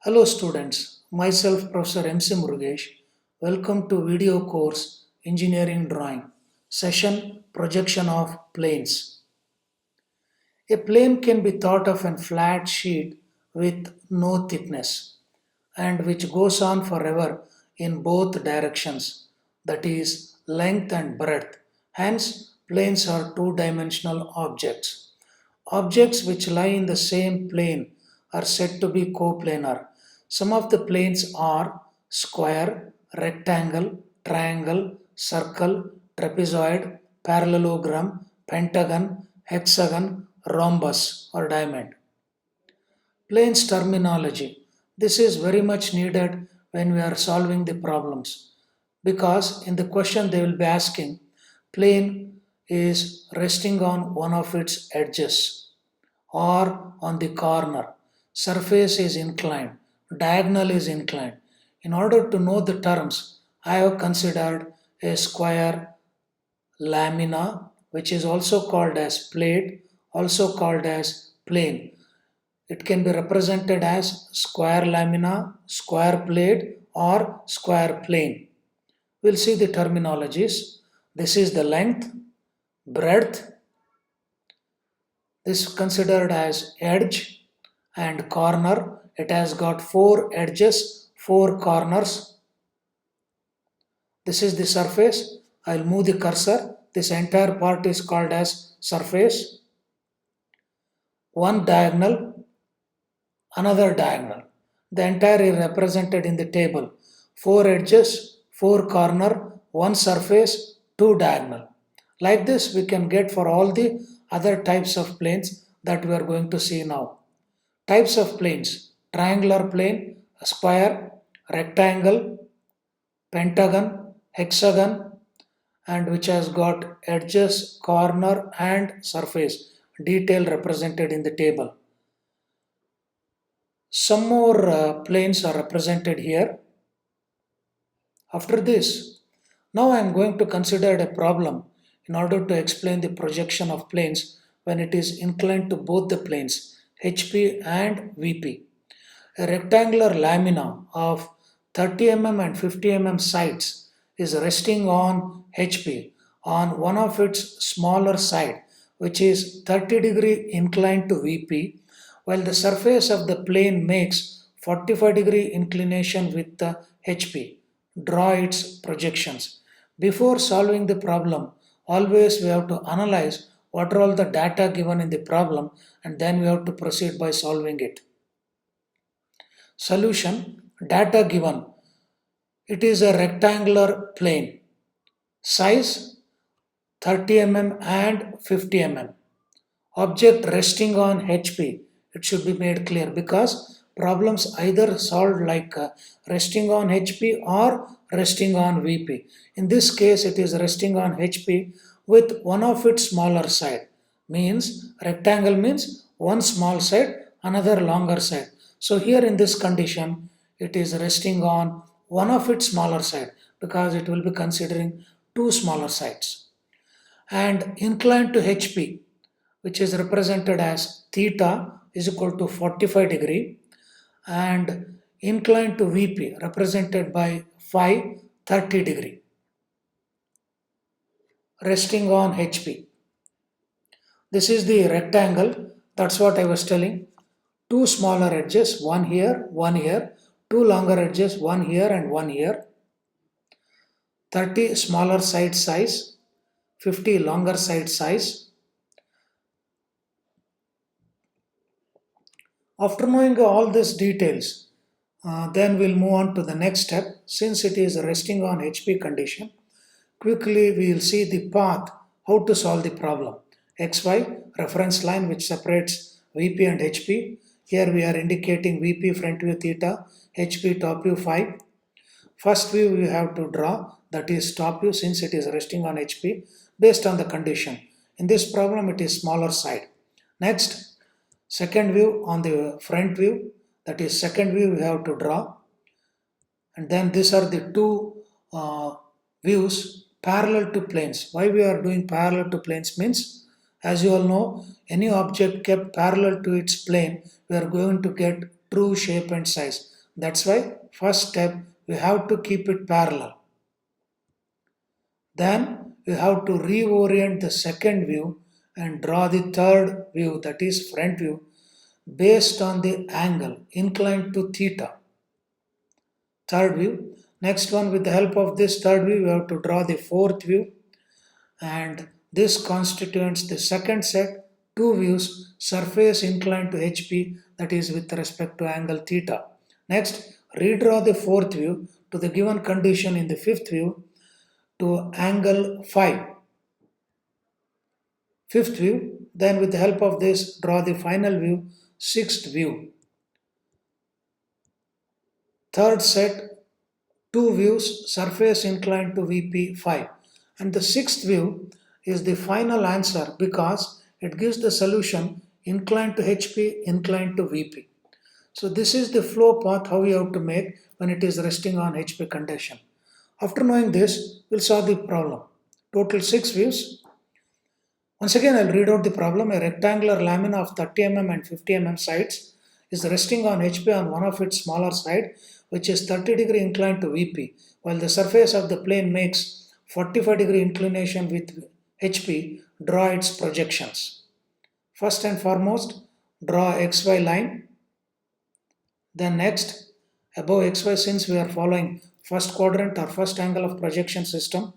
Hello students, myself Professor MC Murugesh. Welcome to video course Engineering Drawing session Projection of Planes. A plane can be thought of a flat sheet with no thickness and which goes on forever in both directions, that is length and breadth. Hence, planes are two-dimensional objects. Objects which lie in the same plane are said to be coplanar. Some of the planes are square, rectangle, triangle, circle, trapezoid, parallelogram, pentagon, hexagon, rhombus, or diamond. Planes terminology. This is very much needed when we are solving the problems because in the question they will be asking plane is resting on one of its edges or on the corner. Surface is inclined, diagonal is inclined. In order to know the terms, I have considered a square lamina, which is also called as plate, also called as plane. It can be represented as square lamina, square plate, or square plane. We'll see the terminologies. This is the length, breadth, this is considered as edge, and corner. It has got four edges, four corners. This is the surface. I'll move the cursor. This entire part is called as surface. One diagonal, another diagonal. The entire is represented in the table. Four edges, four corner, one surface, two diagonal. Like this we can get for all the other types of planes that we are going to see now. Types of planes: triangular plane, square, rectangle, pentagon, hexagon, and which has got edges, corner, and surface. Detail represented in the table. Some more planes are represented here. After this, now I am going to consider a problem in order to explain the projection of planes when it is inclined to both the planes HP and VP. A rectangular lamina of 30 mm and 50 mm sides is resting on HP on one of its smaller side, which is 30° inclined to VP, while the surface of the plane makes 45° inclination with the HP. Draw its projections. Before solving the problem, always we have to analyze what are all the data given in the problem, and then we have to proceed by solving it. Solution: data given. It is a rectangular plane. Size 30 mm and 50 mm. Object resting on HP. It should be made clear because problems either solved like resting on HP or resting on VP. In this case, it is resting on HP with one of its smaller side. Means rectangle means one small side, another longer side. So here in this condition, it is resting on one of its smaller side because it will be considering two smaller sides. And inclined to HP, which is represented as theta is equal to 45°, and inclined to VP represented by phi 30°, resting on HP. This is the rectangle, that's what I was telling. Two smaller edges, one here, two longer edges, one here and one here. 30 smaller side size, 50 longer side size. After knowing all these details, then we'll move on to the next step. Since it is resting on HP condition, quickly we will see the path how to solve the problem. XY reference line which separates VP and HP. Here we are indicating VP front view theta, HP top view phi. First view we have to draw, that is top view, since it is resting on HP based on the condition. In this problem it is smaller side. Next, second view on the front view, that is second view we have to draw, and then these are the two views parallel to planes. Why we are doing parallel to planes means, as you all know, any object kept parallel to its plane, we are going to get true shape and size. That's why first step we have to keep it parallel. Then you have to reorient the second view and draw the third view, that is front view, based on the angle inclined to theta. Third view. Next one, with the help of this third view, we have to draw the fourth view, and this constitutes the second set, two views, surface inclined to HP, that is with respect to angle theta. Next, redraw the fourth view to the given condition in the fifth view to angle phi. Fifth view, then with the help of this, draw the final view, sixth view. Third set, two views, surface inclined to VP phi. And the sixth view is the final answer because it gives the solution inclined to HP, inclined to VP. So this is the flow path how you have to make when it is resting on HP condition. After knowing this, we'll solve the problem. Total 6 views. Once again, I'll read out the problem. A rectangular lamina of 30 mm and 50 mm sides is resting on HP on one of its smaller side, which is 30-degree inclined to VP, while the surface of the plane makes 45-degree inclination with HP. Draw its projections. First and foremost, draw XY line. Then next, above XY, since we are following first quadrant or first angle of projection system,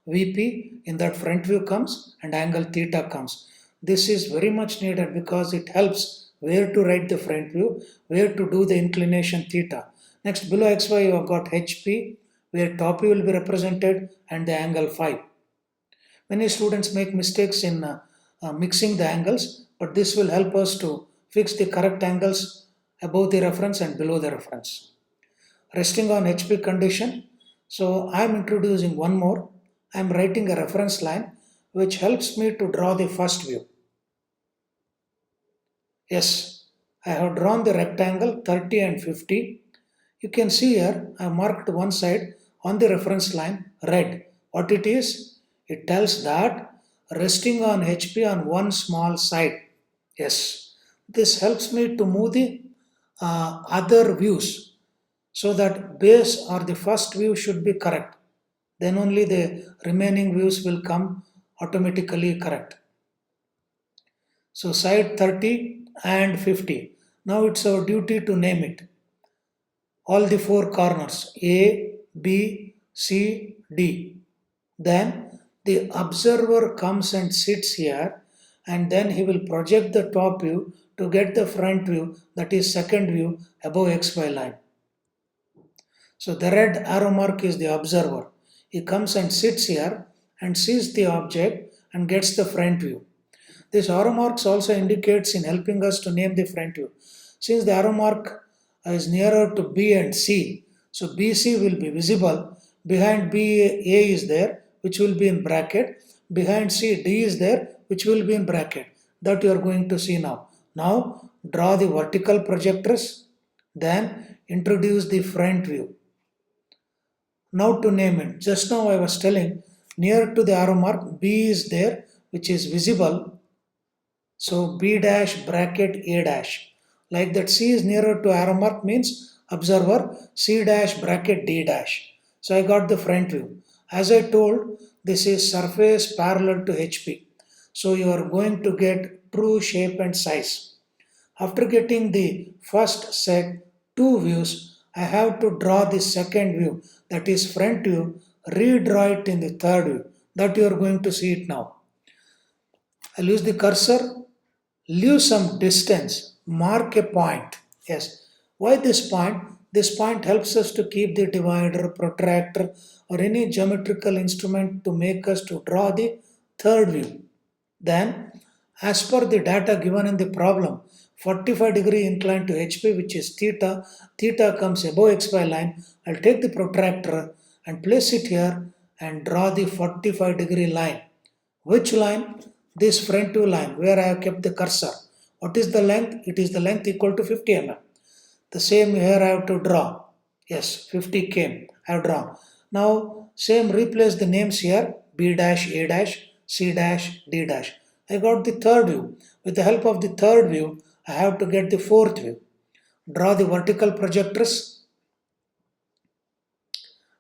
VP in that front view comes and angle theta comes. This is very much needed because it helps where to write the front view, where to do the inclination theta. Next, below XY you have got HP, where top view will be represented, and the angle phi. Many students make mistakes in mixing the angles, but this will help us to fix the correct angles above the reference and below the reference. Resting on HP condition, so I am introducing one more. I am writing a reference line which helps me to draw the first view. Yes, I have drawn the rectangle 30 and 50. You can see here I marked one side on the reference line red. What it is? It tells that resting on HP on one small side. Yes, this helps me to move the other views so that base or the first view should be correct. Then only the remaining views will come automatically correct. So side 30 and 50. Now it's our duty to name it. All the four corners A, B, C, D. Then the observer comes and sits here, and then he will project the top view to get the front view, that is second view above XY line. So the red arrow mark is the observer. He comes and sits here and sees the object and gets the front view. This arrow marks also indicates in helping us to name the front view. Since the arrow mark is nearer to B and C, so BC will be visible. Behind B, A is there, which will be in bracket. Behind C, D is there, which will be in bracket. That you are going to see now. Now draw the vertical projectors, then introduce the front view. Now to name it, just now I was telling near to the arrow mark B is there, which is visible. So B dash bracket A dash. Like that, C is nearer to arrow mark means observer, C dash bracket D dash. So I got the front view. As I told, this is surface parallel to HP. So you are going to get true shape and size. After getting the first set, two views, I have to draw the second view, that is front view, redraw it in the third view. That you are going to see it now. I'll use the cursor, leave some distance, mark a point. Yes. Why this point? This point helps us to keep the divider, protractor, or any geometrical instrument to make us to draw the third view. Then, as per the data given in the problem, 45-degree inclined to HP, which is theta, theta comes above XY line. I'll take the protractor and place it here and draw the 45-degree line. Which line? This front view line where I have kept the cursor. What is the length? It is the length equal to 50 mm. The same here I have to draw. Yes, 50 came. I have drawn. Now, same replace the names here. B dash, A dash, C dash, D dash. I got the third view. With the help of the third view, I have to get the fourth view. draw the vertical projectors,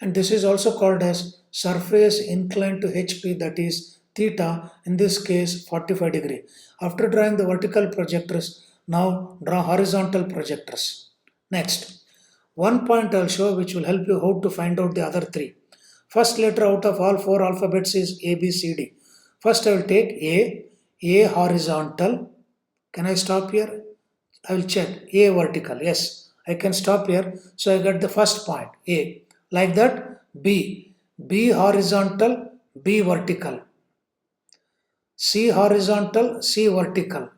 and this is also called as surface inclined to HP, that is theta, in this case 45 degree. After drawing the vertical projectors, now draw horizontal projectors. Next, one point I'll show which will help you how to find out the other three. First letter out of all four alphabets is A, B, C, D. First I will take A horizontal. Can I stop here? I will check. A vertical. Yes, I can stop here. So I got the first point, A. Like that, B horizontal, B vertical. C horizontal, C vertical.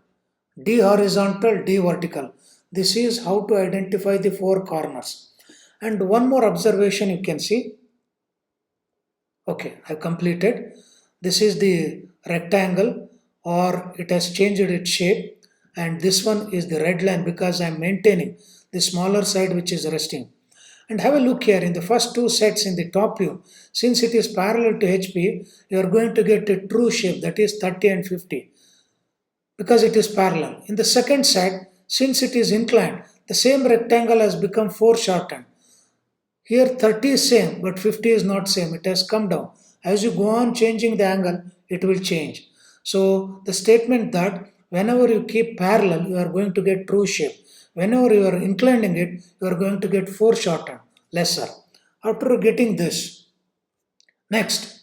D horizontal, D vertical. This is how to identify the four corners. And one more observation you can see. Okay, I've completed. This is the rectangle, or it has changed its shape, and this one is the red line because I'm maintaining the smaller side which is resting. And have a look here in the first two sets in the top view. Since it is parallel to HP, you are going to get a true shape, that is 30 and 50, because it is parallel. In the second set, since it is inclined, the same rectangle has become foreshortened. Here 30 is same, but 50 is not same. It has come down. As you go on changing the angle, it will change. So the statement that whenever you keep parallel, you are going to get true shape. Whenever you are inclining it, you are going to get foreshortened, lesser. After getting this, next,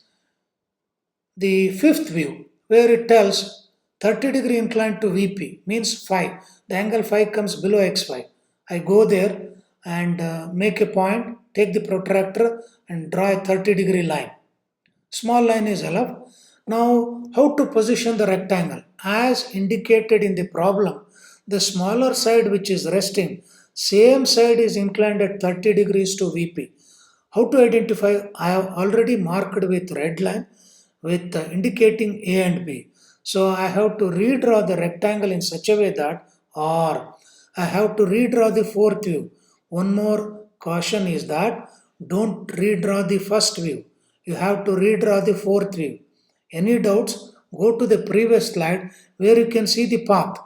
the fifth view, where it tells 30 degree inclined to VP, means phi. The angle phi comes below xy. I go there and make a point, take the protractor and draw a 30 degree line. Small line is enough. Now, how to position the rectangle? As indicated in the problem, the smaller side which is resting, same side is inclined at 30 degrees to VP. How to identify? I have already marked with red line with indicating A and B. So I have to redraw the rectangle in such a way that, or I have to redraw the fourth view. One more caution is that don't redraw the first view. You have to redraw the fourth view. Any doubts? Go to the previous slide where you can see the path.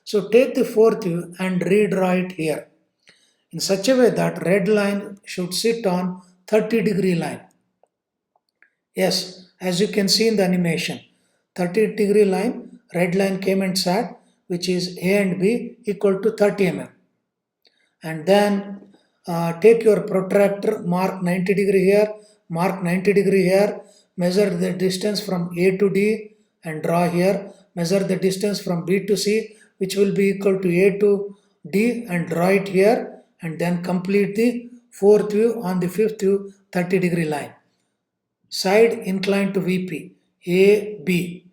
So take the fourth view and redraw it here in such a way that red line should sit on 30 degree line. Yes, as you can see in the animation, 30 degree line, red line came and sat, which is A and B equal to 30 mm. And then take your protractor, mark 90 degree here, mark 90 degree here, measure the distance from A to D and draw here, measure the distance from B to C, which will be equal to A to D, and draw it here, and then complete the fourth view on the fifth view 30 degree line. Side inclined to VP, A, B.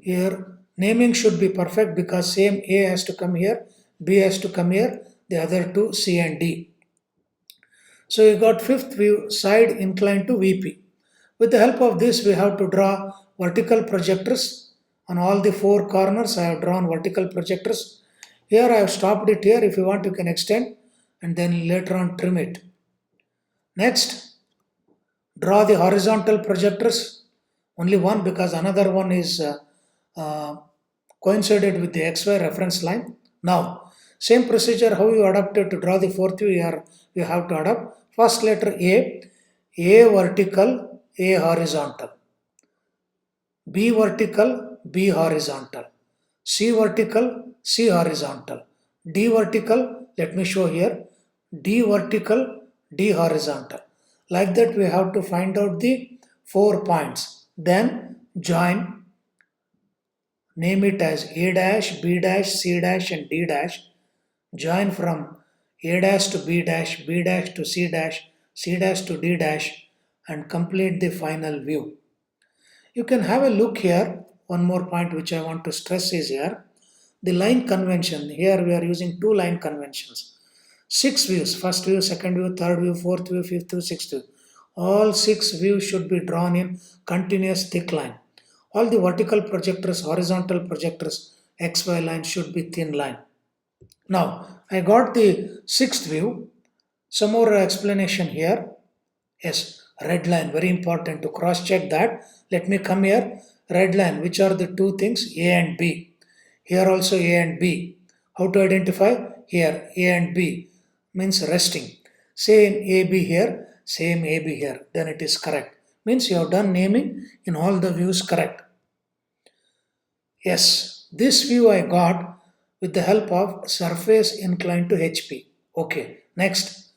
Here naming should be perfect because same A has to come here, B has to come here, the other two C and D. So you got fifth view, side inclined to VP. With the help of this, we have to draw vertical projectors. On all the four corners, I have drawn vertical projectors. Here I have stopped it here. If you want, you can extend and then later on trim it. Next, draw the horizontal projectors. Only one because another one is coincided with the XY reference line. Now, same procedure how you adapted to draw the fourth view here, you have to adapt. First letter A vertical, A horizontal. B vertical, B horizontal. C vertical, C horizontal. D vertical, let me show here, D vertical, D horizontal. Like that we have to find out the 4 points. Then join, name it as A dash, B dash, C dash and D dash. Join from A dash to B dash, B dash to C dash, C dash to D dash, and complete the final view. You can have a look here. One more point which I want to stress is here. The line convention. Here we are using two line conventions. 6 views, first view, second view, third view, fourth view, fifth view, sixth view. All 6 views should be drawn in continuous thick line. All the vertical projectors, horizontal projectors, XY line should be thin line. Now, I got the 6th view. Some more explanation here. Yes, red line, very important to cross check that. Let me come here. Red line, which are the two things? A and B. Here also A and B. How to identify? here, A and B means resting. Same AB here, same AB here, then it is correct. Means you have done naming in all the views correct. Yes, this view I got with the help of surface inclined to HP. Okay, next,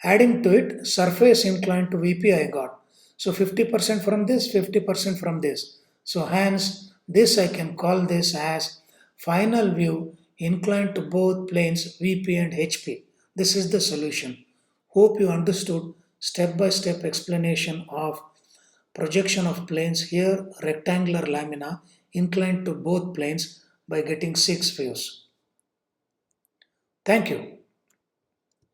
adding to it surface inclined to VP I got. So 50% from this, 50% from this. So hence this I can call this as final view inclined to both planes VP and HP. This is the solution. Hope you understood step-by-step explanation of projection of planes here rectangular lamina inclined to both planes by getting 6 views. Thank you.